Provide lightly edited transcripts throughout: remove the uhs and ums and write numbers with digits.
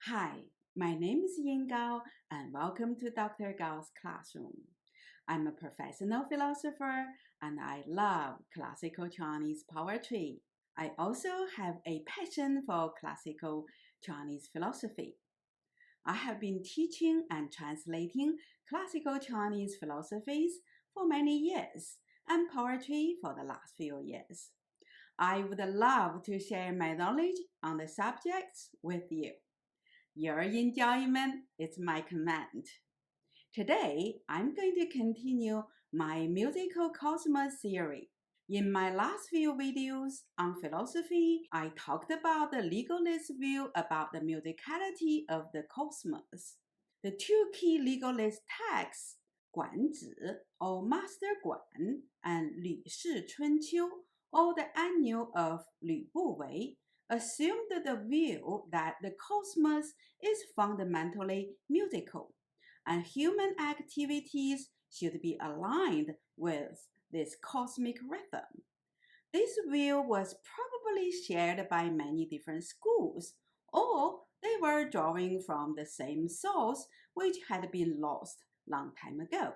Hi, my name is Yin Gao, and welcome to Dr. Gao's classroom. I'm a professional philosopher, and I love classical Chinese poetry. I also have a passion for classical Chinese philosophy. I have been teaching and translating classical Chinese philosophies for many years and poetry for the last few years. I would love to share my knowledge on the subjects with you. Your enjoyment is my command. Today, I'm going to continue my musical cosmos theory. In my last few videos on philosophy, I talked about the legalist view about the musicality of the cosmos. The two key legalist texts, 管子 or Master Guan and 吕氏春秋 or the Annual of 吕不韦, assumed the view that the cosmos is fundamentally musical, and human activities should be aligned with this cosmic rhythm. This view was probably shared by many different schools, or they were drawing from the same source which had been lost long time ago.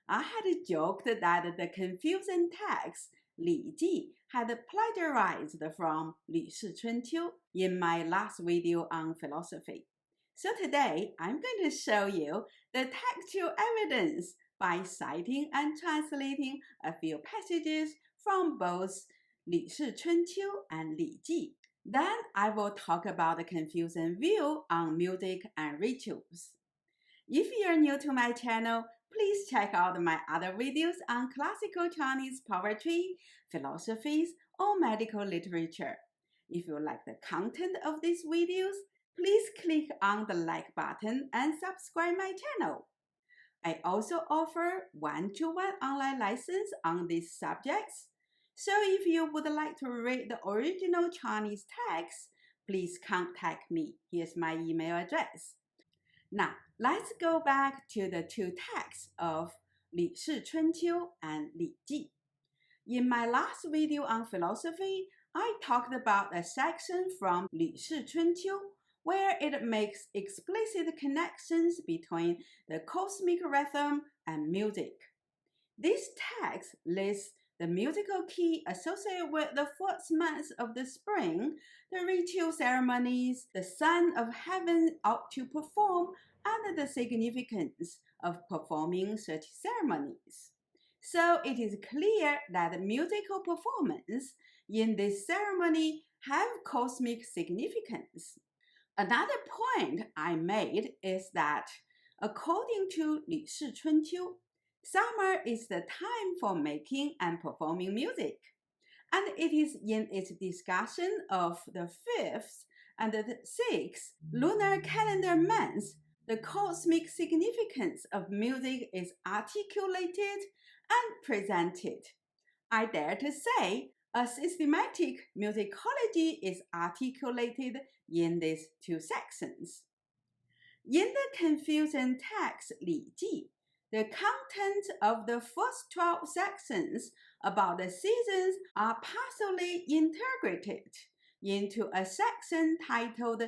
I had joked that the Confucian text Liji had plagiarized from 吕氏春秋 in my last video on philosophy. So today I'm going to show you the textual evidence by citing and translating a few passages from both 吕氏春秋and Liji. Then I will talk about the Confucian view on music and rituals. If you're new to my channel, please check out my other videos on classical Chinese poetry, philosophies, or medical literature. If you like the content of these videos, please click on the like button and subscribe my channel. I also offer one-to-one online lessons on these subjects. So if you would like to read the original Chinese text, please contact me. Here's my email address. Now, let's go back to the two texts of 吕氏春秋and Liji. In my last video on philosophy, I talked about a section from 吕氏春秋where it makes explicit connections between the cosmic rhythm and music. This text lists the musical key associated with the first month of the spring, the ritual ceremonies the Son of Heaven ought to perform, and the significance of performing such ceremonies. So it is clear that musical performance in this ceremony have cosmic significance. Another point I made is that, according to 吕氏春秋, summer is the time for making and performing music, and it is in its discussion of the 5th and the 6th lunar calendar months the cosmic significance of music is articulated and presented. I dare to say a systematic musicology is articulated in these two sections. In the Confucian text Liji, the content of the first 12 sections about the seasons are partially integrated into a section titled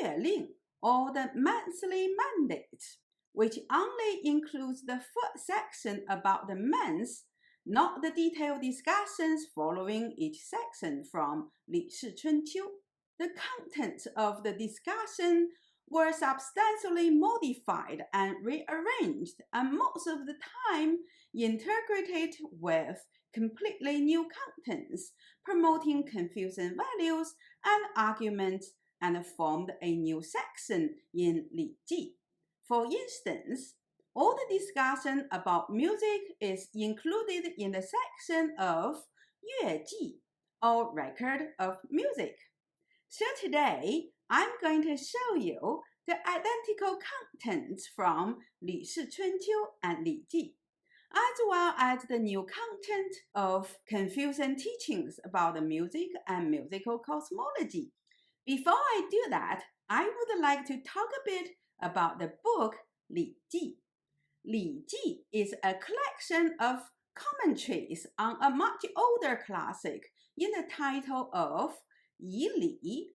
月令, or the monthly mandate, which only includes the first section about the months, not the detailed discussions following each section from 吕氏春秋. The contents of the discussion were substantially modified and rearranged, and most of the time integrated with completely new contents, promoting Confucian values and arguments, and formed a new section in Liji. For instance, all the discussion about music is included in the section of 乐记, or record of music. So today, I'm going to show you the identical contents from 吕氏春秋and Liji, as well as the new content of Confucian teachings about the music and musical cosmology. Before I do that, I would like to talk a bit about the book Liji. Liji is a collection of commentaries on a much older classic in the title of 以礼,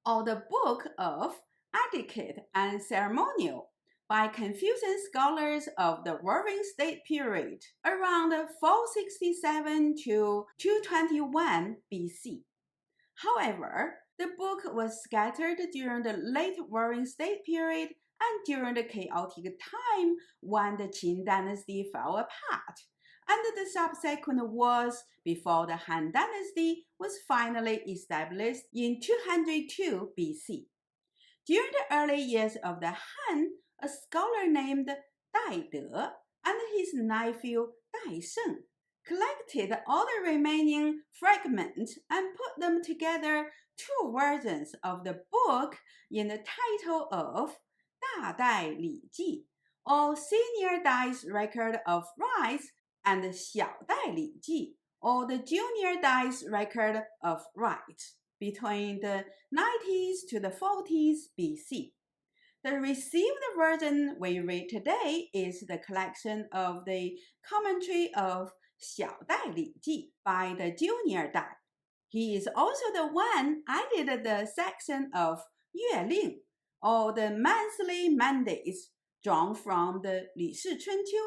or the book of etiquette and ceremonial by Confucian scholars of the Warring State period around 467 to 221 BC. However, the book was scattered during the late Warring State period and during the chaotic time when the Qin dynasty fell apart, and the subsequent wars before the Han dynasty was finally established in 202 BC. During the early years of the Han, a scholar named Dai De and his nephew Dai Sheng collected all the remaining fragments and put them together two versions of the book in the title of 大代礼记, or Senior Dai's Record of Rites, and 小代礼记, or the Junior Dai's Record of Rites, between the 90s to the 40s BC. The received version we read today is the collection of the commentary of 小代礼记 by the Junior Dai. He is also the one added the section of 月令, or the monthly mandates drawn from the 李氏春秋,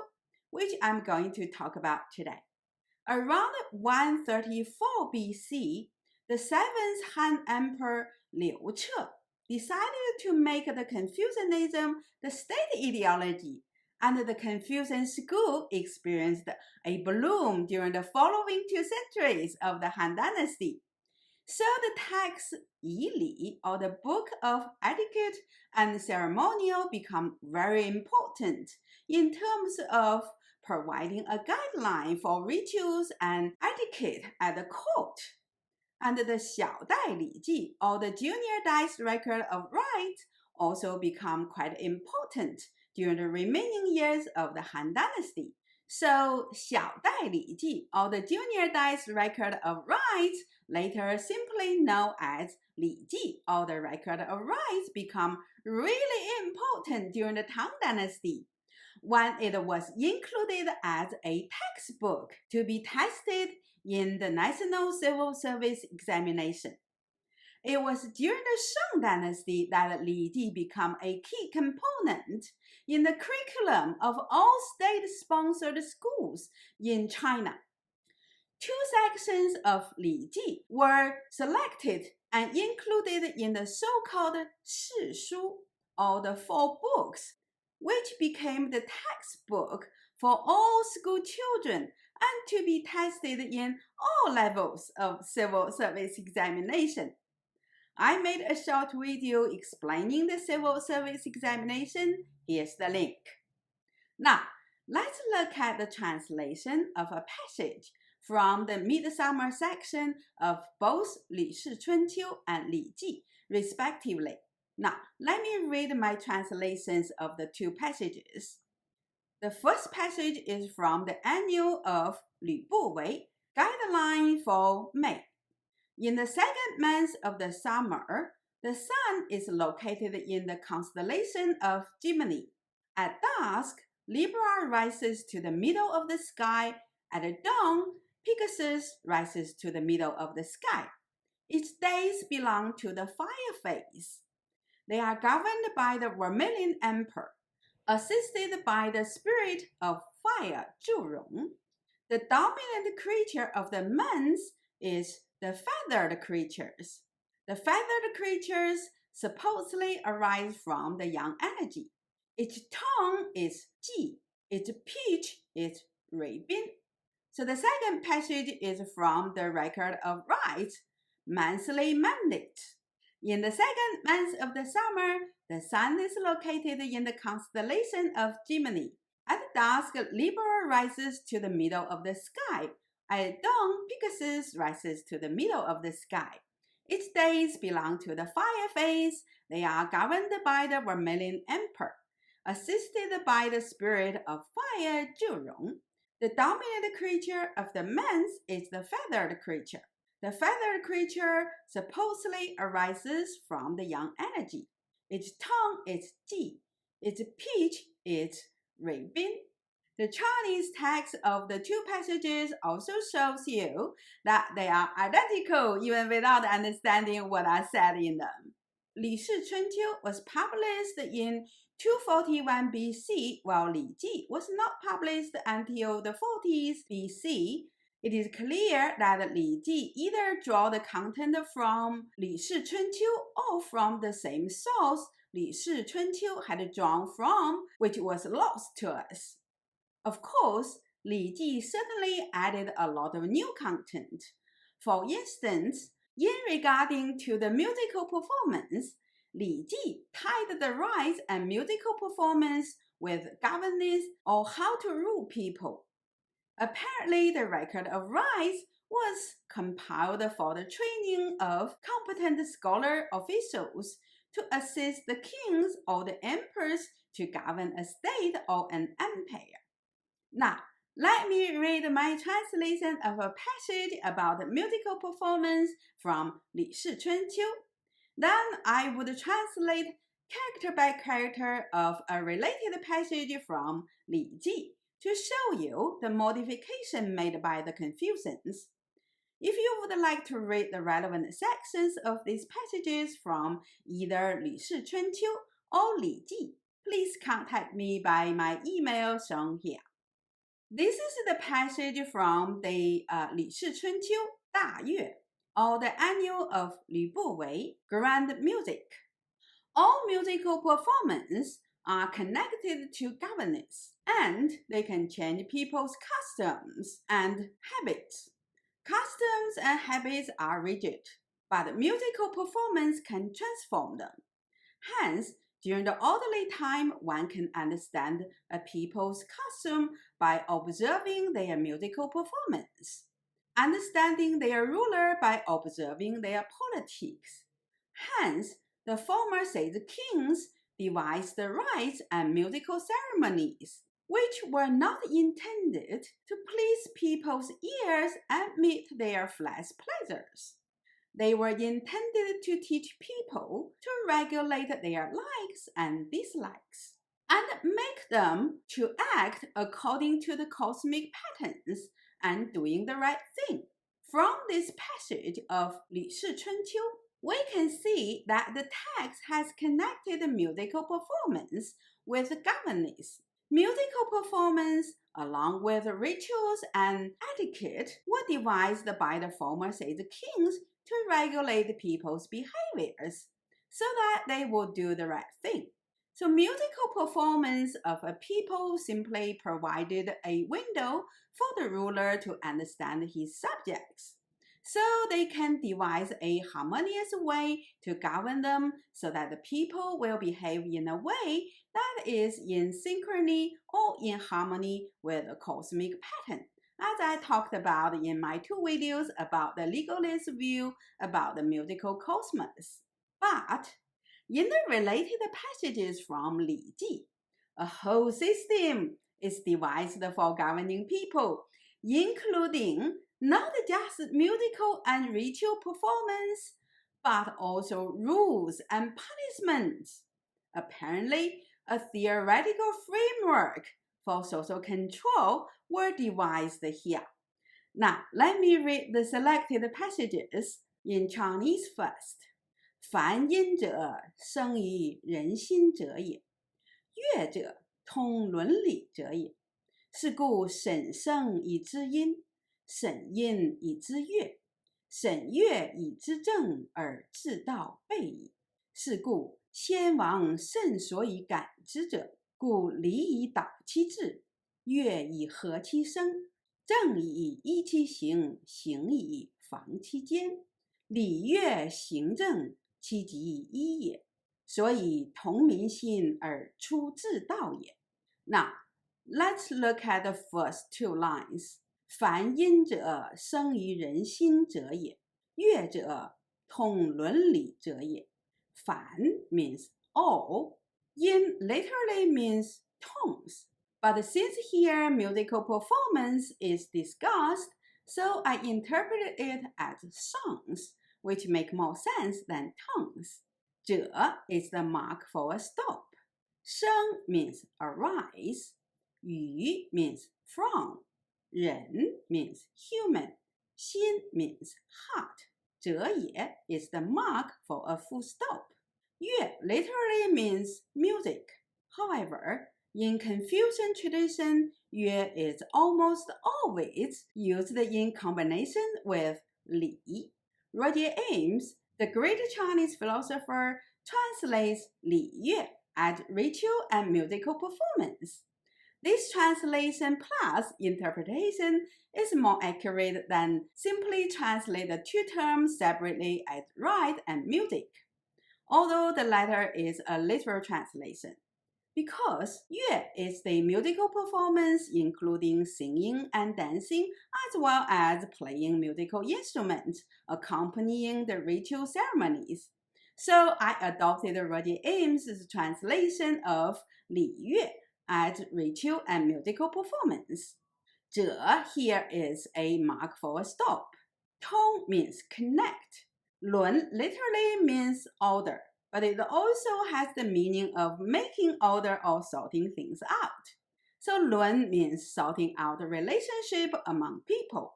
which I'm going to talk about today. Around 134 BC, the 7th Han Emperor Liu Che decided to make the Confucianism the state ideology, and the Confucian school experienced a bloom during the following 2 centuries of the Han dynasty. So the text Yi Li, or the book of etiquette and ceremonial, become very important in terms of providing a guideline for rituals and etiquette at the court. And the 小代礼记, or the Junior Dai's Record of Rites, also become quite important during the remaining years of the Han dynasty. So 小代礼记, or the Junior Dai's Record of Rites, later simply known as 礼记, or the Record of Rites, become really important during the Tang dynasty, when it was included as a textbook to be tested in the National Civil Service examination. It was during the Shang dynasty that Liji became a key component in the curriculum of all state-sponsored schools in China. 2 sections of Liji were selected and included in the so-called 四书, or the 4 books, which became the textbook for all school children and to be tested in all levels of civil service examination. I made a short video explaining the civil service examination. Here's the link. Now, let's look at the translation of a passage from the Midsummer section of both 李氏春秋 and 礼记, respectively. Now, let me read my translations of the 2 passages. The first passage is from the Annual of 吕不韦, Guideline for May. In the 2nd month of the summer, the sun is located in the constellation of Gemini. At dusk, Libra rises to the middle of the sky. At dawn, Pegasus rises to the middle of the sky. Its days belong to the fire phase. They are governed by the Vermilion Emperor, assisted by the spirit of fire, 祝融. The dominant creature of the months is the feathered creatures. The feathered creatures supposedly arise from the yang energy. Its tone is 季, its pitch is 蕊宾. So the second passage is from the Record of Rites, monthly mandate. In the 2nd month of the summer, the sun is located in the constellation of Gemini. At dusk, Libra rises to the middle of the sky. At dawn, Pegasus rises to the middle of the sky. Its days belong to the fire phase. They are governed by the Vermilion Emperor, assisted by the spirit of fire, 祝融. The dominant creature of the month is the feathered creature. The feathered creature supposedly arises from the yang energy. Its tone is 季. Its pitch is 蕊宾. The Chinese text of the 2 passages also shows you that they are identical even without understanding what I said in them. Li Shi Chunqiu was published in 241 BC, while Liji was not published until the 40s BC. It is clear that Liji either draw the content from Li Shi Chunqiu or from the same source Li Shi Chunqiu had drawn from, which was lost to us. Of course, Liji certainly added a lot of new content. For instance, in regarding to the musical performance, Liji tied the rites and musical performance with governance or how to rule people. Apparently, the record of rites was compiled for the training of competent scholar officials to assist the kings or the emperors to govern a state or an empire. Now, let me read my translation of a passage about musical performance from Li Shi Chunqiu. Then I would translate character by character of a related passage from Liji to show you the modification made by the Confucians. If you would like to read the relevant sections of these passages from either Li Shi Chunqiu or Liji, please contact me by my email shown here. This is the passage from the Li Shi Chunqiu 大乐, or the annual of Lü Buwei, grand music. All musical performances are connected to governance, and they can change people's customs and habits. Customs and habits are rigid, but musical performance can transform them. Hence, during the orderly time, one can understand a people's custom by observing their musical performance, understanding their ruler by observing their politics. Hence, the former said kings devised the rites and musical ceremonies, which were not intended to please people's ears and meet their flesh pleasures. They were intended to teach people to regulate their likes and dislikes, and make them to act according to the cosmic patterns and doing the right thing. From this passage of Li Shi Chunqiu, we can see that the text has connected musical performance with governance. Musical performance, along with rituals and etiquette, were devised by the former sage kings to regulate people's behaviors so that they would do the right thing. So musical performance of a people simply provided a window for the ruler to understand his subjects, so they can devise a harmonious way to govern them so that the people will behave in a way that is in synchrony or in harmony with the cosmic pattern, as I talked about in my 2 videos about the legalist view about the musical cosmos. But in the related passages from Liji, a whole system is devised for governing people, including not just musical and ritual performance, but also rules and punishments. Apparently, a theoretical framework for social control were devised here. Now, let me read the selected passages in Chinese first. 凡音者，生于人心者也；乐者，通伦理者也。是故审声以知音，审音以知乐，审乐以知正，而治道备矣。是故先王甚所以感之者，故礼以导其志，乐以和其声，正以依其行，行以防其间。礼乐行政，其即一也。所以同民心而出治道也。Now, let's look at the first 2 lines. 凡音者，生于人心者也；乐者，通伦理者也。凡 means all. Yin literally means tones. But since here musical performance is discussed, so I interpret it as songs, which make more sense than tones. 者 is the mark for a stop. 生 means arise. 于 means from. 人 means human. 心 means heart. 者也 is the mark for a full stop. 乐 literally means music. However, in Confucian tradition, 乐 is almost always used in combination with 礼. Roger Ames, the great Chinese philosopher, translates 礼乐 as ritual and musical performance. This translation plus interpretation is more accurate than simply translate the two terms separately as rite and music, although the latter is a literal translation. Because 乐 is the musical performance including singing and dancing as well as playing musical instruments accompanying the ritual ceremonies. So I adopted Roger Ames' translation of 礼乐 as ritual and musical performance. 者 here is a mark for a stop. 通 means connect. 伦 literally means order, but it also has the meaning of making order or sorting things out. So 伦 means sorting out a relationship among people.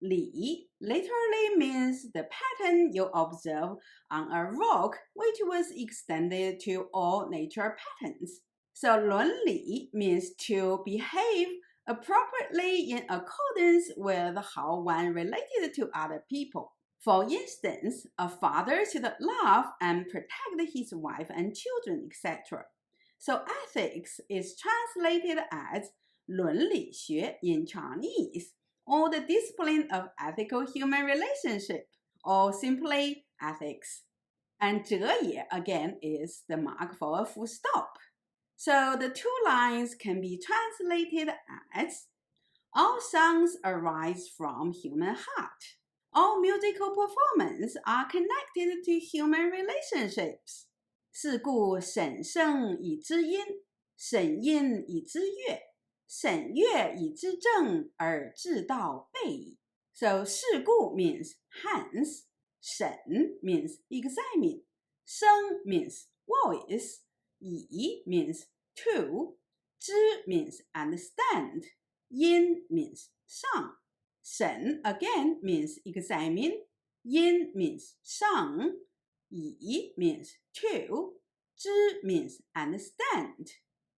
礼 literally means the pattern you observe on a rock, which was extended to all nature patterns. So 伦理 means to behave appropriately in accordance with how one related to other people. For instance, a father should love and protect his wife and children, etc. So ethics is translated as 伦理学 in Chinese, or the discipline of ethical human relationship, or simply ethics. And 者也 again is the mark for a full stop. So the two lines can be translated as all songs arise from human heart. All musical performances are connected to human relationships. 是故审声以知音，审音以知乐，审乐以知正，而知道备矣. So 是故 means hence, 审 means examine, 声 means voice, 以 means to, 知 means understand, 音 means sound. 审 again means examine, 音 means sound, 以 means to, 知 means understand,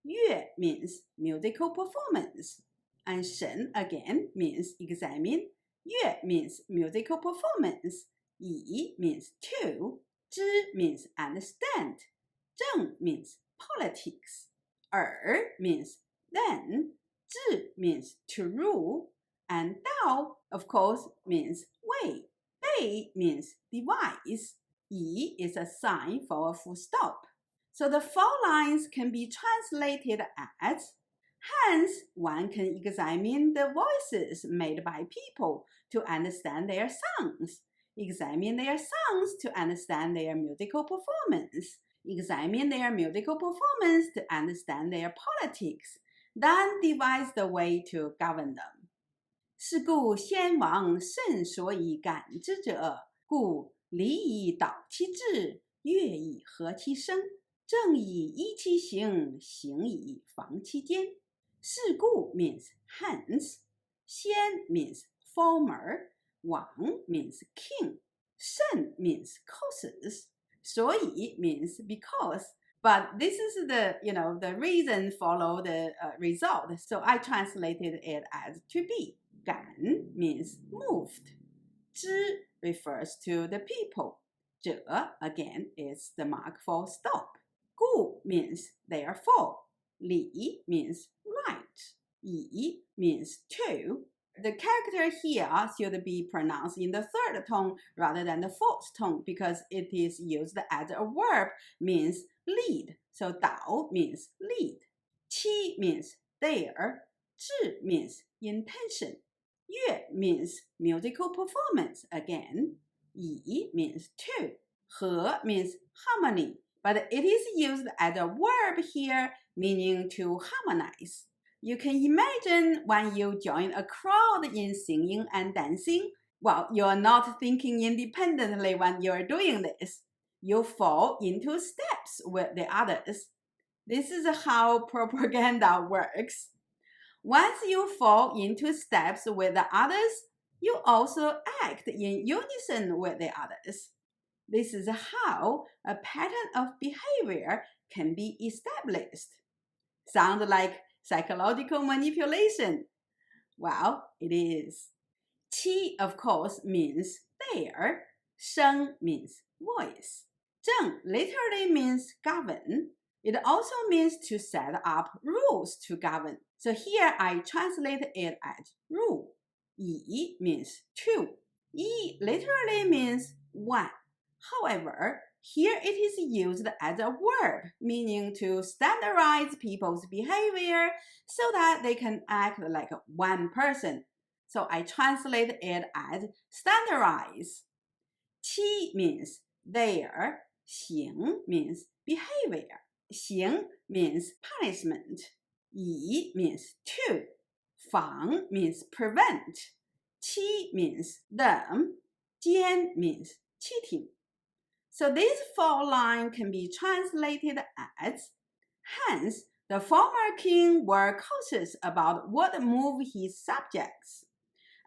乐 means musical performance, and 审 again means examine, 乐 means musical performance, 以 means to, 知 means understand, 正 means politics, 耳 means then, 治 means to rule, and Dao, of course, means way. Bei means device. Yi is a sign for a full stop. So the four lines can be translated as, hence, one can examine the voices made by people to understand their songs, examine their songs to understand their musical performance, examine their musical performance to understand their politics, then devise the way to govern them. 是故先王甚所以感之者，故礼以导其志，乐以和其声，正以依其行，行以防其间。是故 means hence, 先 means former, 王 means king, 甚 means causes, 所以 means because. But this is the reason follow the result. So I translated it as to be. 感 means moved. 知 refers to the people. 者 again is the mark for stop. 故 means therefore. 礼 means right. 以 means to. The character here should be pronounced in the third tone rather than the fourth tone because it is used as a verb, means lead. So 导 means lead. 期 means there. 志 means intention. 乐 means musical performance again. 以 means to. 和 means harmony, but it is used as a verb here, meaning to harmonize. You can imagine when you join a crowd in singing and dancing. Well, you're not thinking independently when you're doing this. You fall into steps with the others. This is how propaganda works. Once you fall into steps with the others, you also act in unison with the others. This is how a pattern of behavior can be established. Sound like psychological manipulation? Well, it is. Qi, of course, means there. Sheng means voice. Zheng literally means govern. It also means to set up rules to govern. So here I translate it as rule. Yi means two. Yi literally means one. However, here it is used as a word, meaning to standardize people's behavior so that they can act like one person. So I translate it as standardize. Qi means there. Xing means behavior. Xing means punishment. Yi means to. Fang means prevent. Qi means them. Jian means cheating. So these four lines can be translated as, hence, the former king were cautious about what moved his subjects,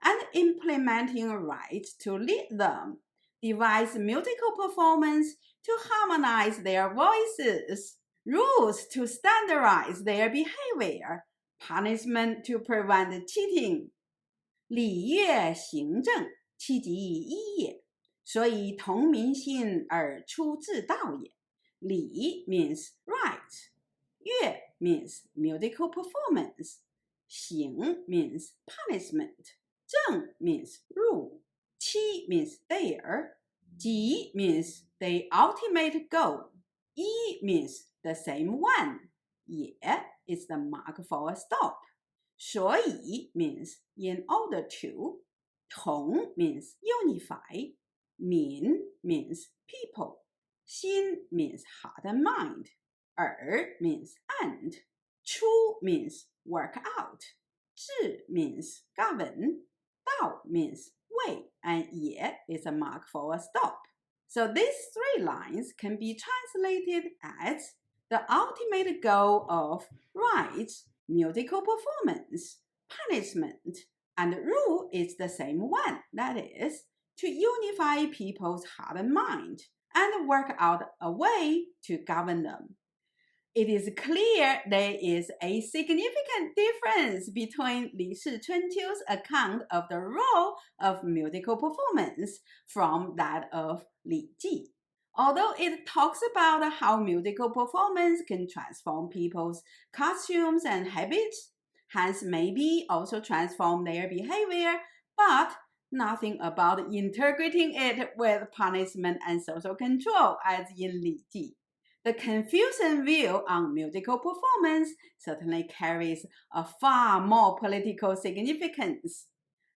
and implementing rites to lead them, devise musical performance to harmonize their voices, rules to standardize their behavior, punishment to prevent cheating. 礼乐行政，其即一也。所以同名性而出自道也。礼 means right. 乐 means musical performance. 行 means punishment. 正 means rule. 七 means there. 即 means the ultimate goal. 一 means the same one. 也 is the mark for a stop. 所以 means in order to. 同 means unify. 民 means people. 心 means heart and mind. 耳 means and. 出 means work out. 治 means govern. 道 means way. And 也 is a mark for a stop. So these three lines can be translated as the ultimate goal of rites, musical performance, punishment, and rule is the same one, that is, to unify people's heart and mind, and work out a way to govern them. It is clear there is a significant difference between Li Chunqiu's account of the role of musical performance from that of Liji. Although it talks about how musical performance can transform people's costumes and habits, hence maybe also transform their behavior, but nothing about integrating it with punishment and social control as in Liji. The Confucian view on musical performance certainly carries a far more political significance.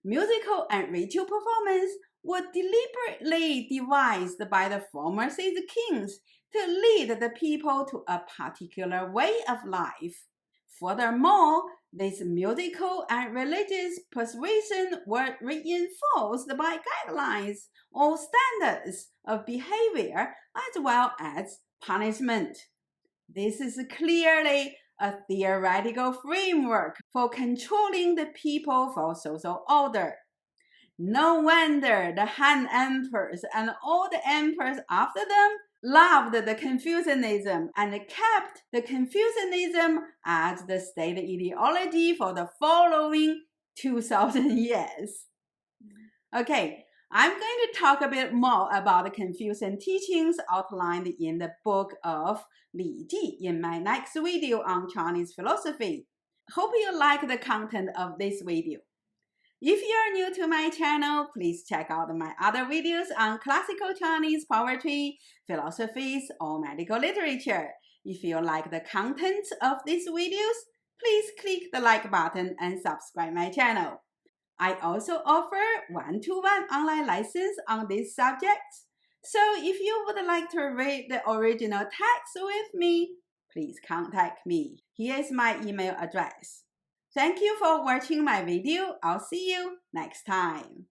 Musical and ritual performance were deliberately devised by the former sage kings to lead the people to a particular way of life. Furthermore, these musical and religious persuasions were reinforced by guidelines or standards of behavior as well as punishment. This is clearly a theoretical framework for controlling the people for social order. No wonder the Han emperors and all the emperors after them loved the Confucianism and kept the Confucianism as the state ideology for the following 2,000 years. Okay, I'm going to talk a bit more about the Confucian teachings outlined in the book of Liji in my next video on Chinese philosophy. Hope you like the content of this video. If you're new to my channel, please check out my other videos on classical Chinese poetry, philosophies, or medical literature. If you like the content of these videos, please click the like button and subscribe my channel. I also offer one-to-one online lessons on these subjects. So if you would like to read the original text with me, please contact me. Here is my email address. Thank you for watching my video. I'll see you next time.